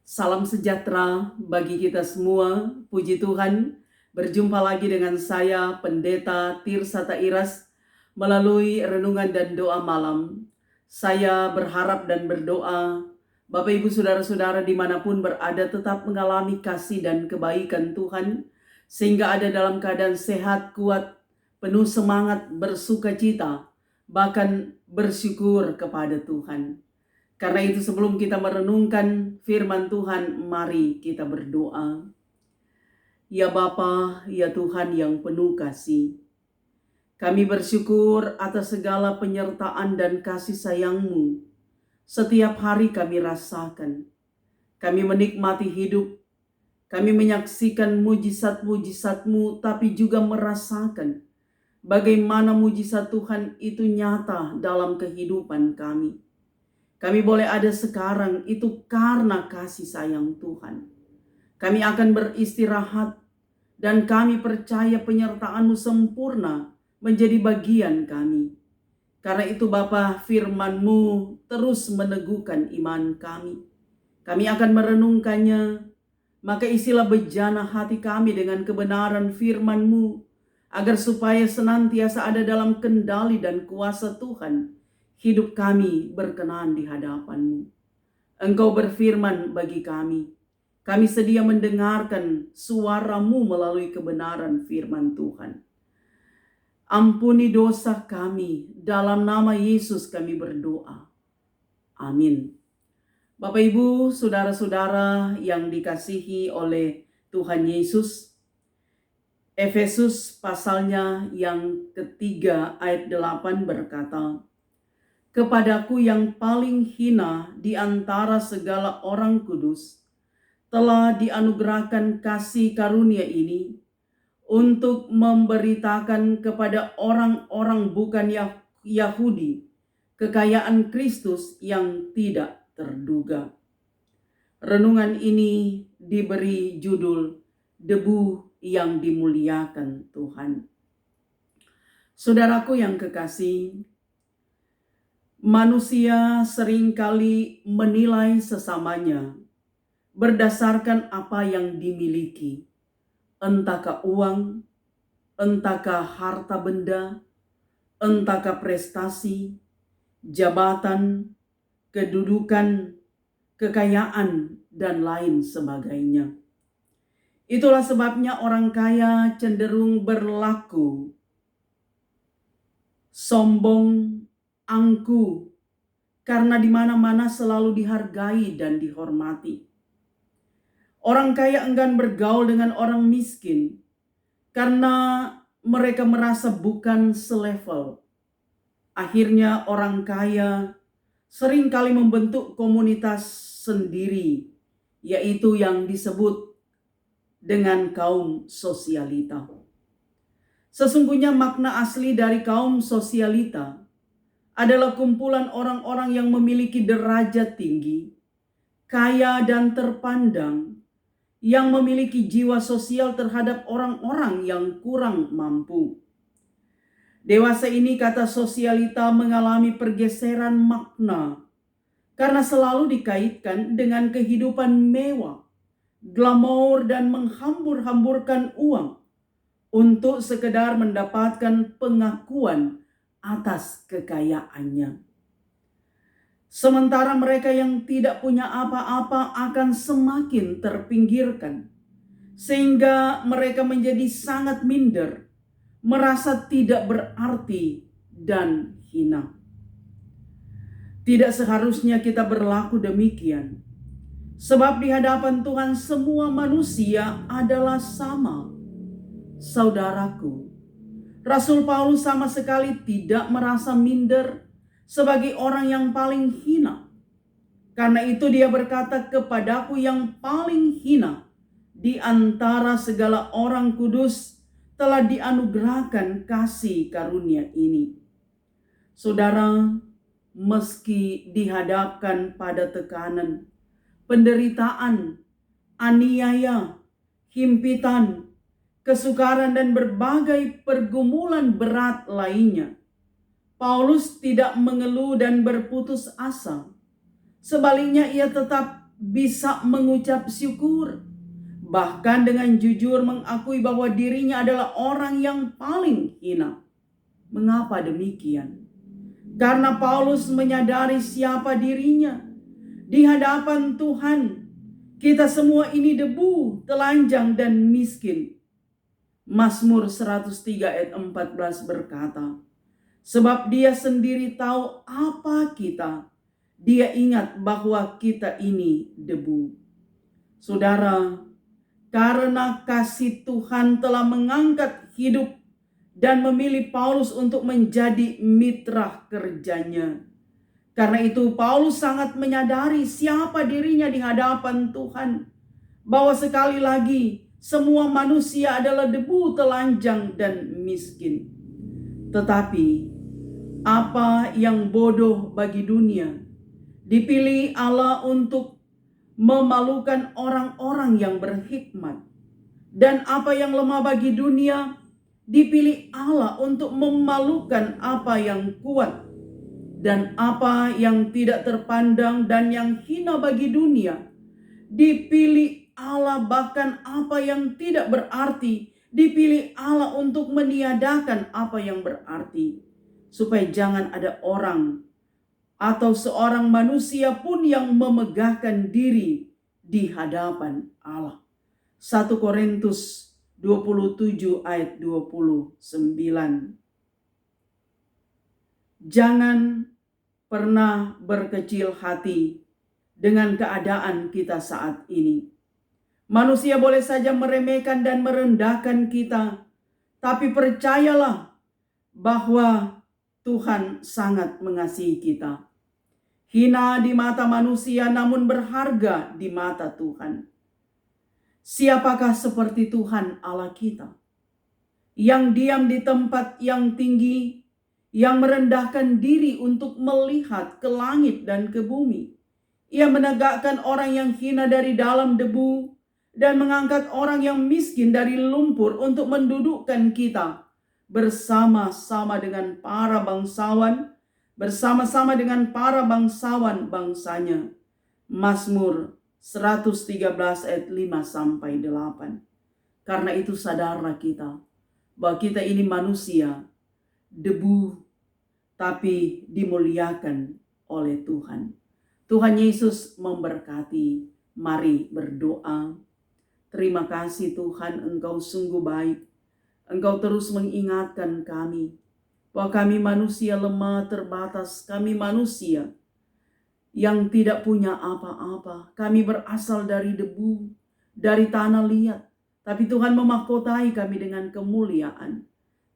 Salam sejahtera bagi kita semua. Puji Tuhan, berjumpa lagi dengan saya, Pendeta Tirsata Iras, melalui renungan dan doa malam. Saya berharap dan berdoa, Bapak Ibu Saudara-saudara dimanapun berada tetap mengalami kasih dan kebaikan Tuhan, sehingga ada dalam keadaan sehat, kuat, penuh semangat, bersuka cita, bahkan bersyukur kepada Tuhan. Karena itu sebelum kita merenungkan firman Tuhan, mari kita berdoa. Ya Bapa, ya Tuhan yang penuh kasih, kami bersyukur atas segala penyertaan dan kasih sayang-Mu. Setiap hari kami rasakan, kami menikmati hidup, kami menyaksikan mujizat-mujizat-Mu, tapi juga merasakan bagaimana mujizat Tuhan itu nyata dalam kehidupan kami. Kami boleh ada sekarang itu karena kasih sayang Tuhan. Kami akan beristirahat dan kami percaya penyertaan-Mu sempurna menjadi bagian kami. Karena itu Bapa, firman-Mu terus meneguhkan iman kami. Kami akan merenungkannya, maka isilah bejana hati kami dengan kebenaran firman-Mu, agar supaya senantiasa ada dalam kendali dan kuasa Tuhan. Hidup kami berkenan di hadapan-Mu. Engkau berfirman bagi kami. Kami sedia mendengarkan suara-Mu melalui kebenaran firman Tuhan. Ampuni dosa kami, dalam nama Yesus kami berdoa. Amin. Bapak Ibu, saudara-saudara yang dikasihi oleh Tuhan Yesus, Efesus pasalnya yang ketiga ayat 8 berkata, "Kepadaku yang paling hina di antara segala orang kudus, telah dianugerahkan kasih karunia ini untuk memberitakan kepada orang-orang bukan Yahudi kekayaan Kristus yang tidak terduga." Renungan ini diberi judul Debu yang Dimuliakan Tuhan. Saudaraku yang kekasih, manusia seringkali menilai sesamanya berdasarkan apa yang dimiliki, entahkah uang, entahkah harta benda, entahkah prestasi, jabatan, kedudukan, kekayaan, dan lain sebagainya. Itulah sebabnya orang kaya cenderung berlaku sombong, angkuh, karena di mana-mana selalu dihargai dan dihormati. Orang kaya enggan bergaul dengan orang miskin karena mereka merasa bukan selevel. Akhirnya orang kaya seringkali membentuk komunitas sendiri, yaitu yang disebut dengan kaum sosialita. Sesungguhnya makna asli dari kaum sosialita adalah kumpulan orang-orang yang memiliki derajat tinggi, kaya dan terpandang, yang memiliki jiwa sosial terhadap orang-orang yang kurang mampu. Dewasa ini kata sosialita mengalami pergeseran makna karena selalu dikaitkan dengan kehidupan mewah, glamor, dan menghambur-hamburkan uang untuk sekedar mendapatkan pengakuan atas kekayaannya. Sementara mereka yang tidak punya apa-apa akan semakin terpinggirkan, sehingga mereka menjadi sangat minder, merasa tidak berarti dan hina. Tidak seharusnya kita berlaku demikian, sebab di hadapan Tuhan semua manusia adalah sama. Saudaraku, Rasul Paulus sama sekali tidak merasa minder sebagai orang yang paling hina. Karena itu dia berkata, "Kepadaku yang paling hina di antara segala orang kudus telah dianugerahkan kasih karunia ini." Saudara, meski dihadapkan pada tekanan, penderitaan, aniaya, himpitan, kesukaran, dan berbagai pergumulan berat lainnya, Paulus tidak mengeluh dan berputus asa. Sebaliknya ia tetap bisa mengucap syukur, bahkan dengan jujur mengakui bahwa dirinya adalah orang yang paling hina. Mengapa demikian? Karena Paulus menyadari siapa dirinya di hadapan Tuhan. Kita semua ini debu, telanjang dan miskin. Mazmur 103 ayat 14 berkata, sebab dia sendiri tahu apa kita. Dia ingat bahwa kita ini debu. Saudara, karena kasih Tuhan telah mengangkat hidup dan memilih Paulus untuk menjadi mitra kerjanya. Karena itu Paulus sangat menyadari siapa dirinya di hadapan Tuhan. Bahwa sekali lagi semua manusia adalah debu, telanjang dan miskin. Tetapi apa yang bodoh bagi dunia dipilih Allah untuk memalukan orang-orang yang berhikmat. Dan apa yang lemah bagi dunia dipilih Allah untuk memalukan apa yang kuat. Dan apa yang tidak terpandang dan yang hina bagi dunia dipilih Allah, bahkan apa yang tidak berarti dipilih Allah untuk meniadakan apa yang berarti, supaya jangan ada orang atau seorang manusia pun yang memegahkan diri di hadapan Allah. 1 Korintus 27 ayat 29. Jangan pernah berkecil hati dengan keadaan kita saat ini. Manusia boleh saja meremehkan dan merendahkan kita, tapi percayalah bahwa Tuhan sangat mengasihi kita. Hina di mata manusia namun berharga di mata Tuhan. Siapakah seperti Tuhan Allah kita, yang diam di tempat yang tinggi, yang merendahkan diri untuk melihat ke langit dan ke bumi. Ia menegakkan orang yang hina dari dalam debu dan mengangkat orang yang miskin dari lumpur untuk mendudukkan kita bersama-sama dengan para bangsawan, bangsanya. Mazmur 113 ayat 5 sampai 8. Karena itu sadarlah kita bahwa kita ini manusia, debu, tapi dimuliakan oleh Tuhan. Tuhan Yesus memberkati. Mari berdoa. Terima kasih Tuhan, Engkau sungguh baik. Engkau terus mengingatkan kami bahwa kami manusia lemah, terbatas. Kami manusia yang tidak punya apa-apa. Kami berasal dari debu, dari tanah liat. Tapi Tuhan memahkotai kami dengan kemuliaan.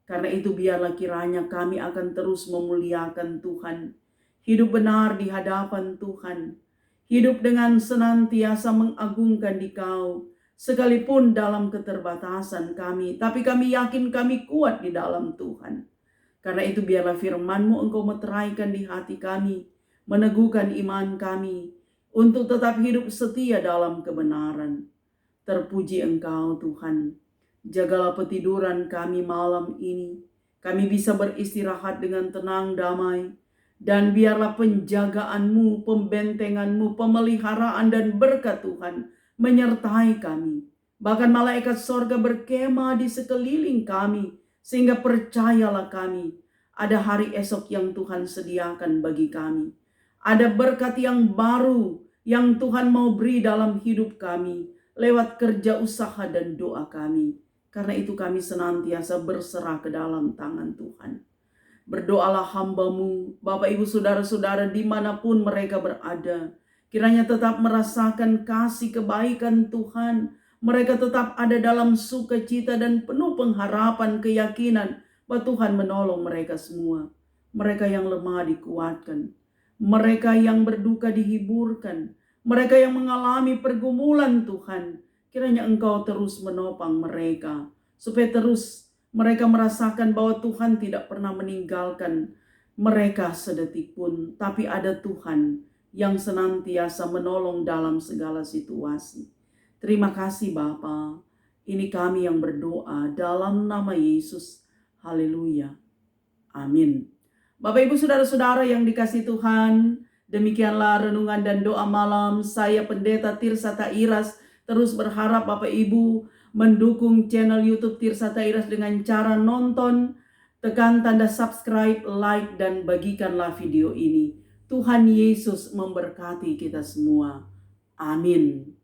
Karena itu biarlah kiranya kami akan terus memuliakan Tuhan. Hidup benar di hadapan Tuhan. Hidup dengan senantiasa mengagungkan Dikau. Sekalipun dalam keterbatasan kami. Tapi kami yakin kami kuat di dalam Tuhan. Karena itu biarlah firman-Mu Engkau meteraikan di hati kami. Meneguhkan iman kami. Untuk tetap hidup setia dalam kebenaran. Terpuji Engkau Tuhan. Jagalah petiduran kami malam ini. Kami bisa beristirahat dengan tenang damai. Dan biarlah penjagaan-Mu, pembentengan-Mu, pemeliharaan dan berkat Tuhan menyertai kami. Bahkan malaikat sorga berkemah di sekeliling kami. Sehingga percayalah kami, ada hari esok yang Tuhan sediakan bagi kami. Ada berkat yang baru yang Tuhan mau beri dalam hidup kami. Lewat kerja usaha dan doa kami. Karena itu kami senantiasa berserah ke dalam tangan Tuhan. Berdoalah hamba-Mu, Bapak Ibu Saudara-saudara dimanapun mereka berada. Kiranya tetap merasakan kasih kebaikan Tuhan. Mereka tetap ada dalam sukacita dan penuh pengharapan, keyakinan bahwa Tuhan menolong mereka semua. Mereka yang lemah dikuatkan. Mereka yang berduka dihiburkan. Mereka yang mengalami pergumulan Tuhan. Kiranya Engkau terus menopang mereka. Supaya terus mereka merasakan bahwa Tuhan tidak pernah meninggalkan mereka sedetik pun. Tapi ada Tuhan yang senantiasa menolong dalam segala situasi. Terima kasih Bapa. Ini kami yang berdoa dalam nama Yesus. Haleluya. Amin. Bapak Ibu Saudara-saudara yang dikasihi Tuhan. Demikianlah renungan dan doa malam. Saya Pendeta Tirsata Iras terus berharap Bapak Ibu mendukung channel YouTube Tirsata Iras dengan cara nonton, tekan tanda subscribe, like, dan bagikanlah video ini. Tuhan Yesus memberkati kita semua. Amin.